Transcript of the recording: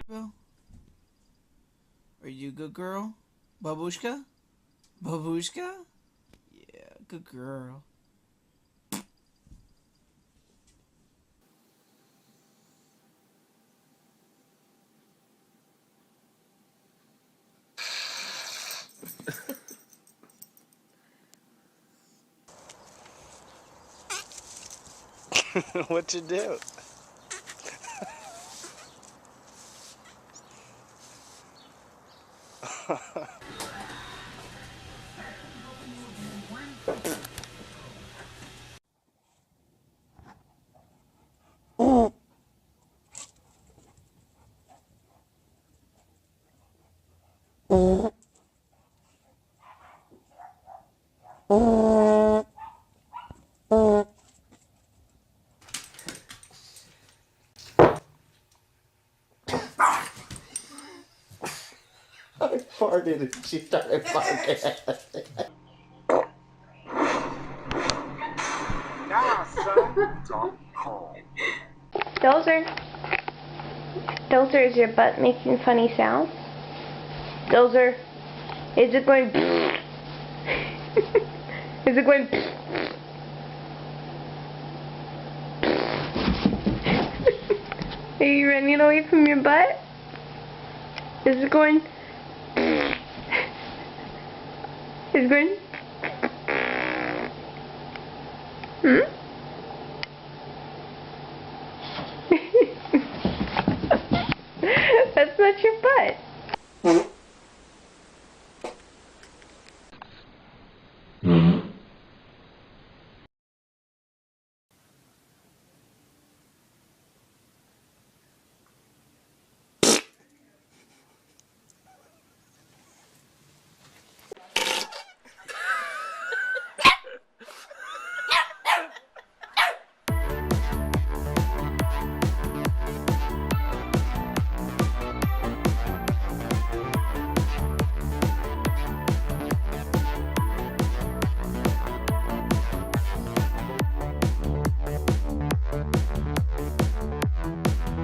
Bill? Are you a good girl? Babushka? Babushka? Yeah, good girl. What you do? I farted and she started barking. Now, son, talk calm. Dozer, is your butt making funny sounds? Dozer, is it going? Is it going? Are you running away from your butt? Is it going? Is it going? Hmm? That's not your butt.